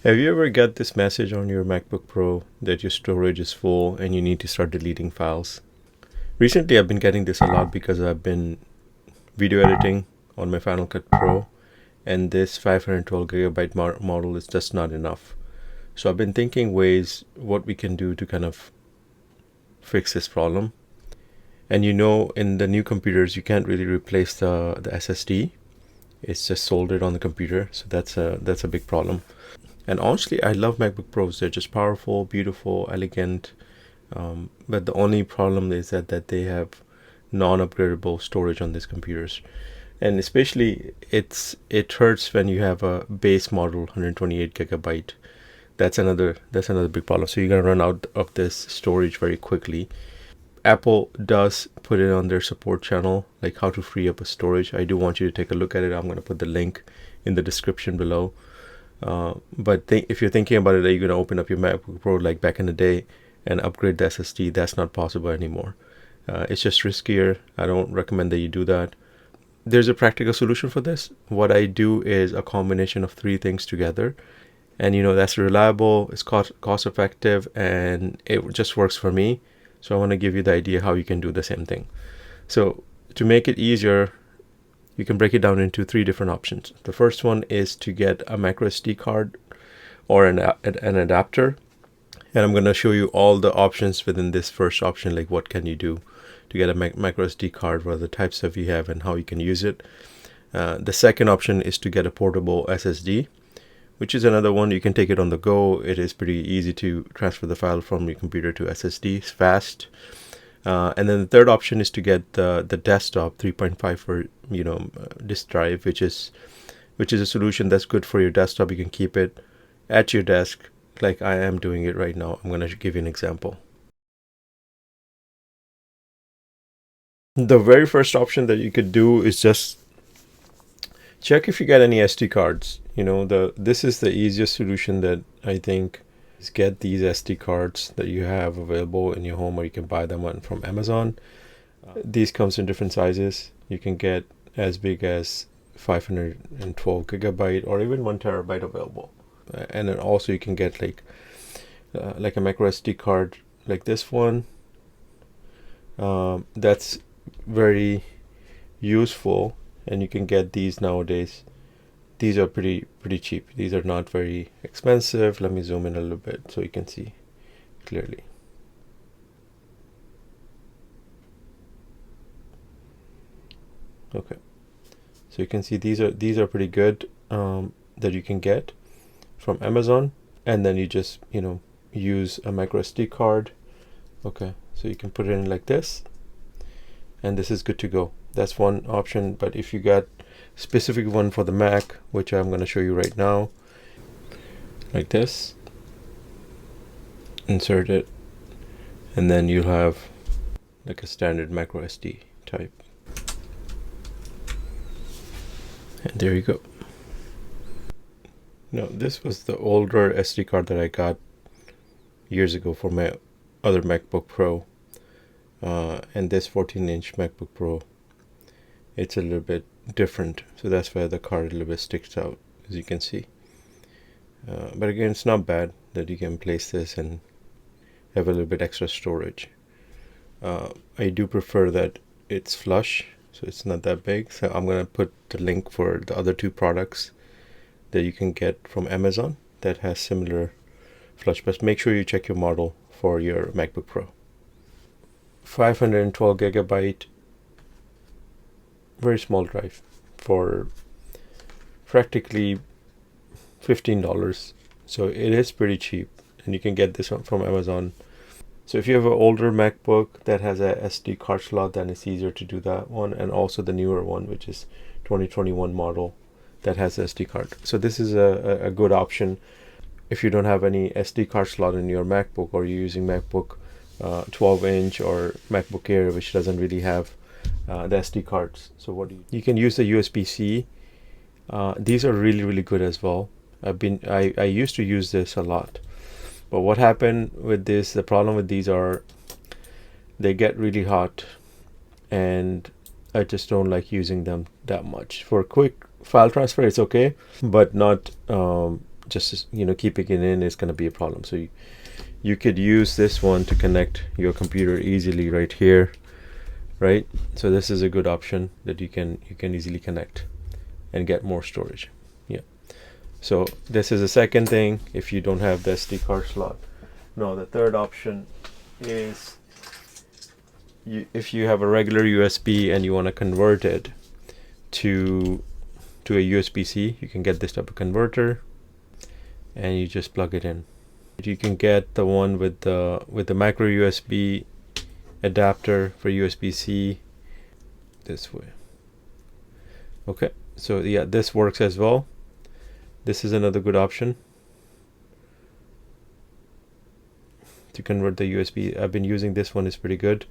Have you ever got this message on your MacBook Pro that your storage is full and you need to start deleting files? Recently, I've been getting this a lot because I've been video editing on my Final Cut Pro, and this 512 gigabyte model is just not enough. So I've been thinking ways what we can do to kind of fix this problem. And in the new computers, you can't really replace the SSD. It's just soldered on the computer, so that's a big problem. And honestly, I love MacBook Pros. They're just powerful, beautiful, elegant. But the only problem is that they have non-upgradable storage on these computers. And especially it hurts when you have a base model 128 gigabyte. That's another big problem. So you're gonna run out of this storage very quickly. Apple does put it on their support channel, like how to free up a storage. I do want you to take a look at it. I'm gonna put the link in the description below. But if you're thinking about it, that you're going to open up your MacBook Pro like back in the day and upgrade the SSD, that's not possible anymore. It's just riskier. I don't recommend that you do that. There's a practical solution for this. What I do is a combination of three things together. And that's reliable, it's cost effective, and it just works for me. So I want to give you the idea how you can do the same thing. So to make it easier, you can break it down into three different options. The first one is to get a MicroSD card or an adapter. And I'm going to show you all the options within this first option, like what can you do to get a MicroSD card, what are the types of you have, and how you can use it. The second option is to get a portable SSD, which is another one. You can take it on the go. It is pretty easy to transfer the file from your computer to SSD. It's fast. And then the third option is to get the desktop 3.5 for disk drive, which is a solution that's good for your desktop. You can keep it at your desk, like I am doing it right now. I'm going to give you an example. The very first option that you could do is just check if you get any SD cards. This is the easiest solution that I think. Get these SD cards that you have available in your home, or you can buy them from Amazon. These comes in different sizes. You can get as big as 512 gigabyte or even 1 terabyte available. And then also you can get like a micro SD card like this one. That's very useful, and you can get these nowadays. These are pretty cheap. These are not very expensive. Let me zoom in a little bit so you can see clearly. Okay, so you can see these are pretty good that you can get from Amazon, and then you just use a micro SD card. Okay, so you can put it in like this, and this is good to go. That's one option. But if you got specific one for the Mac, which I'm going to show you right now, like this, insert it, and then you'll have like a standard micro SD type, and there you go. Now this was the older SD card that I got years ago for my other MacBook Pro, and this 14-inch MacBook Pro, it's a little bit different, so that's why the card a little bit sticks out, as you can see. But again, it's not bad that you can place this and have a little bit extra storage. I do prefer that it's flush, so it's not that big. So I'm gonna put the link for the other two products that you can get from Amazon that has similar flush, but make sure you check your model for your MacBook Pro. 512 gigabyte, very small drive for practically $15. So it is pretty cheap, and you can get this one from Amazon. So if you have an older MacBook that has a SD card slot, then it's easier to do that one, and also the newer one, which is 2021 model that has SD card. So this is a good option if you don't have any SD card slot in your MacBook, or you're using MacBook 12-inch or MacBook Air, which doesn't really have the SD cards. So you can use the USB-C. These are really good as well. I used to use this a lot, but what happened with this, the problem with these are they get really hot, and I just don't like using them that much. For quick file transfer, it's okay, but not just keeping it in is going to be a problem. So you could use this one to connect your computer easily right here, right? So this is a good option that you can easily connect and get more storage. Yeah. So this is the second thing if you don't have the SD card slot. Now the third option is if you have a regular USB and you want to convert it to a USB-C, you can get this type of converter and you just plug it in. You can get the one with the micro USB adapter for USB-C this way. Okay, so yeah, this works as well. This is another good option to convert the USB. I've been using this one, is pretty good.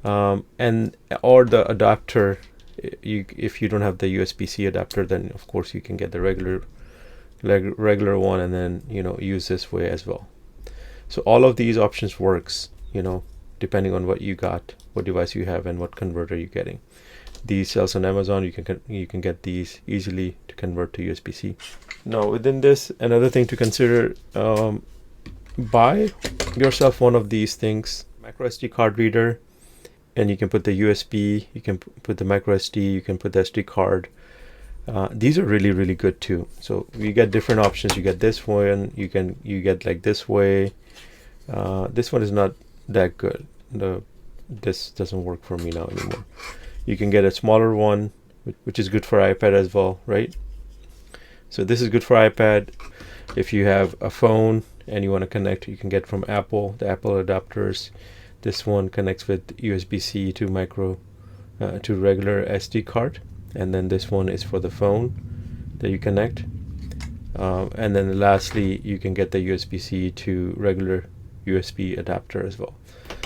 And or the adapter, if you don't have the USB-C adapter, then of course you can get the regular one and then use this way as well. So all of these options works depending on what you got, what device you have, and what converter you're getting. These sells on Amazon. You can get these easily to convert to USB-C. Now within this, another thing to consider, buy yourself one of these things, MicroSD card reader, and you can put the USB, you can put the MicroSD, you can put the SD card. These are really good too. So you get different options. You get this one, you get like this way. This one is not that good. This doesn't work for me now anymore. You can get a smaller one, which is good for iPad as well, right? So this is good for iPad. If you have a phone and you want to connect, you can get from Apple, the Apple adapters. This one connects with USB-C to to regular SD card, and then this one is for the phone that you connect. And then lastly, you can get the USB-C to regular USB adapter as well.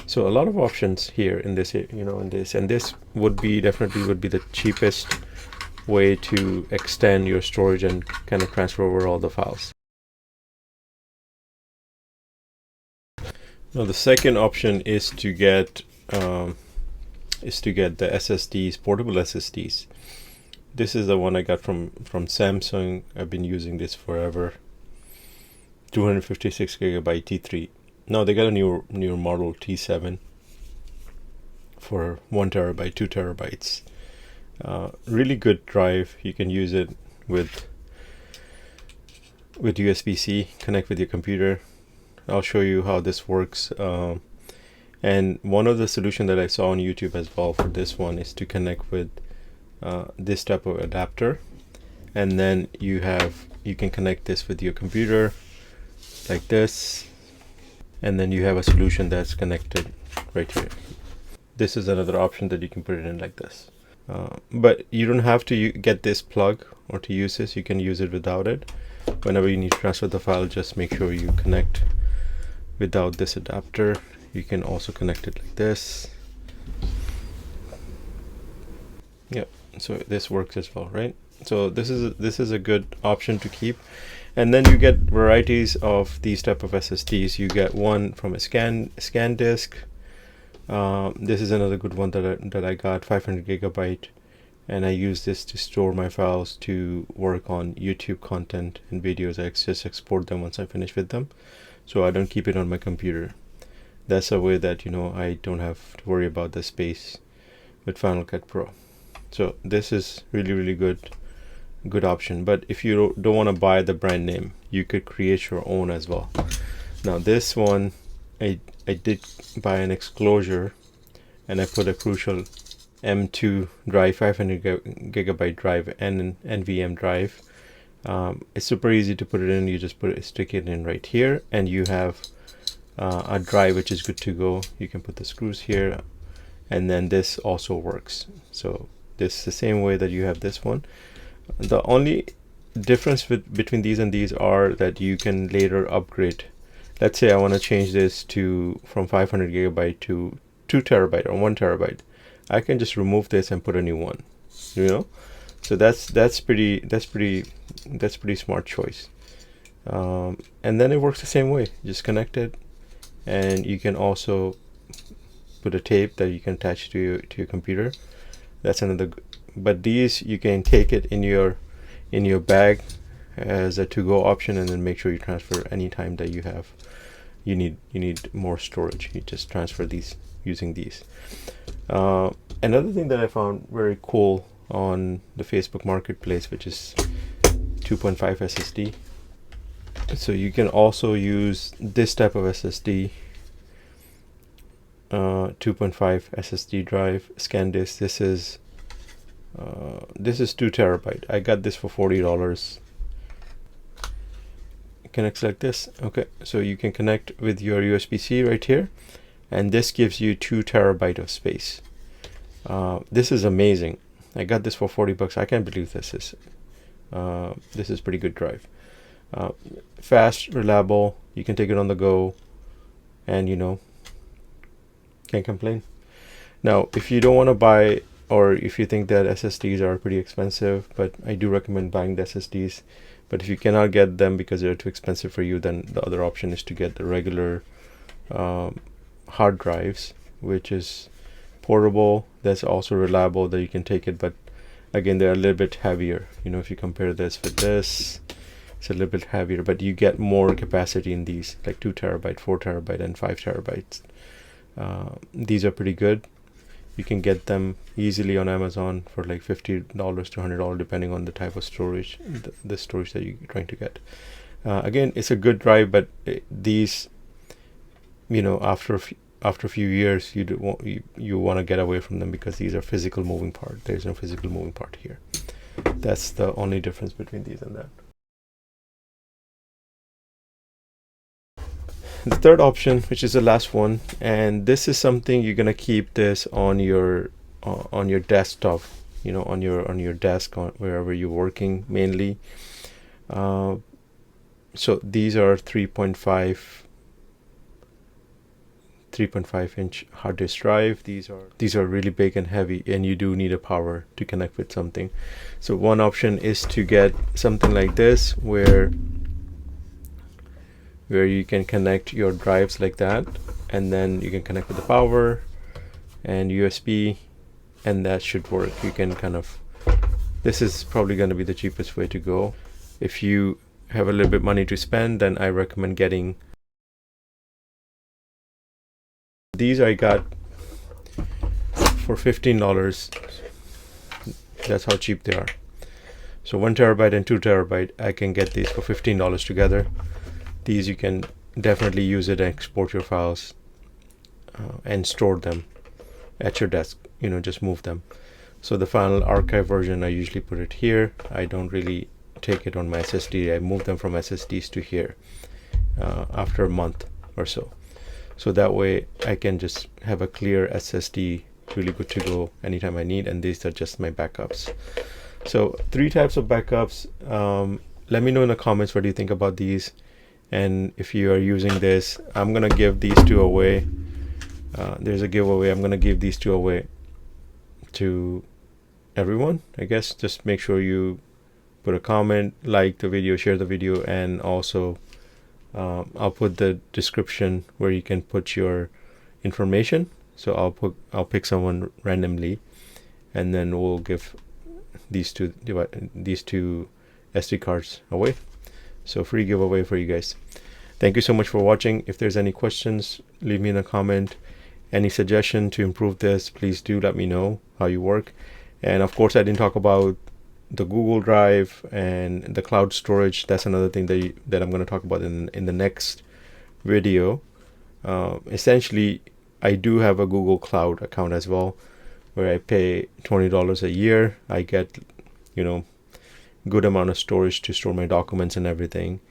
So a lot of options here in this, and this would be definitely the cheapest way to extend your storage and kind of transfer over all the files. Now the second option is to get the SSDs, portable SSDs. This is the one I got from Samsung. I've been using this forever. 256 gigabyte T3. Now they got a newer model T7 for 1 terabyte, 2 terabytes. Really good drive. You can use it with USB-C, connect with your computer. I'll show you how this works. And one of the solutions that I saw on YouTube as well for this one is to connect with this type of adapter, and then you can connect this with your computer like this, and then you have a solution that's connected right here. This is another option that you can put it in like this. But you don't have to get this plug or to use this. You can use it without it. Whenever you need to transfer the file, just make sure you connect without this adapter. You can also connect it like this. Yep, so this works as well, right? So this is a good option to keep. And then you get varieties of these type of SSDs. You get one from a SanDisk. This is another good one that I got, 500 gigabyte, and I use this to store my files to work on YouTube content and videos. I just export them once I finish with them, so I don't keep it on my computer. That's a way that I don't have to worry about the space with Final Cut Pro. So this is really good option. But if you don't want to buy the brand name, you could create your own as well. Now this one, I did buy an Enclosure, and I put a Crucial M2 drive, 500 gigabyte drive, and an NVMe drive. It's super easy to put it in. You just stick it in right here, and you have a drive which is good to go. You can put the screws here, and then this also works. So this is the same way that you have this one. The only difference between these and these are that you can later upgrade. Let's say I want to change this from 500 gigabyte to 2 terabyte or 1 terabyte. I can just remove this and put a new one. So that's pretty smart choice. And then it works the same way. Just connect it, and you can also put a tape that you can attach to your computer. That's another. But these, you can take it in your bag as a to-go option, and then make sure you transfer anytime that you need more storage. You just transfer these using these. Another thing that I found very cool on the Facebook Marketplace, which is 2.5 SSD. So you can also use this type of SSD, 2.5 SSD drive, SanDisk. This is 2 terabyte. I got this for $40. Connects like this. Okay, so you can connect with your USB-C right here, and this gives you 2 terabyte of space. This is amazing. I got this for $40. I can't believe this is pretty good drive. Fast, reliable. You can take it on the go, and can't complain. Now, if you don't want to buy, or if you think that SSDs are pretty expensive, but I do recommend buying the SSDs. But if you cannot get them because they're too expensive for you, then the other option is to get the regular hard drives, which is portable. That's also reliable, that you can take it, but again, they're a little bit heavier. If you compare this with this, it's a little bit heavier, but you get more capacity in these, like 2 terabyte, 4 terabyte, and 5 terabytes. These are pretty good. You can get them easily on Amazon for like $50 to $100, depending on the type of storage, the storage that you're trying to get. Again, it's a good drive, but these, after a few years, you want to get away from them, because these are physical moving part. There's no physical moving part here. That's the only difference between these and that. The third option, which is the last one, and this is something you're gonna keep this on your desktop, on your desk, wherever you're working mainly. So these are 3.5 inch hard disk drive. These are really big and heavy, and you do need a power to connect with something. So one option is to get something like this, where you can connect your drives like that, and then you can connect with the power and USB, and that should work. You can this is probably going to be the cheapest way to go. If you have a little bit money to spend, then I recommend getting these. I got for $15. That's how cheap they are. So 1 terabyte and 2 terabyte, I can get these for $15 together. These you can definitely use it and export your files and store them at your desk. Just move them. So the final archive version, I usually put it here. I don't really take it on my SSD. I move them from SSDs to here after a month or so. So that way I can just have a clear SSD, really good to go anytime I need. And these are just my backups. So 3 types of backups. Let me know in the comments what do you think about these. And if you are using this, I'm gonna give these 2 away. There's a giveaway. I'm gonna give these 2 away to everyone. I guess just make sure you put a comment, like the video, share the video, and also I'll put the description where you can put your information. So I'll pick someone randomly, and then we'll give these two SD cards away. So free giveaway for you guys. Thank you so much for watching. If there's any questions, leave me in a comment. Any suggestion to improve this, please do let me know how you work. And of course, I didn't talk about the Google Drive and the cloud storage. That's another thing that I'm going to talk about in the next video. Essentially, I do have a Google Cloud account as well, where I pay $20 a year. I get, good amount of storage to store my documents and everything.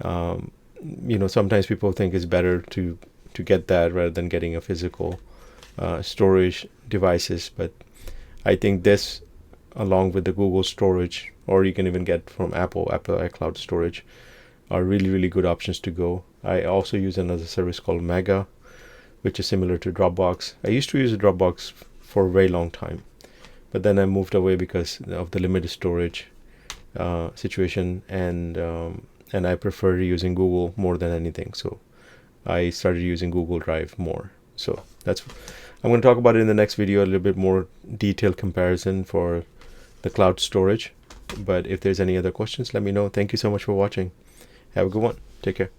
Sometimes people think it's better to get that rather than getting a physical storage devices, but I think this, along with the Google storage, or you can even get from Apple iCloud storage, are really good options to go. I also use another service called Mega, which is similar to Dropbox. I used to use Dropbox for a very long time, but then I moved away because of the limited storage situation, and I prefer using Google more than anything. So I started using Google Drive more. So I'm going to talk about it in the next video, a little bit more detailed comparison for the cloud storage. But if there's any other questions, let me know. Thank you so much for watching. Have a good one. Take care.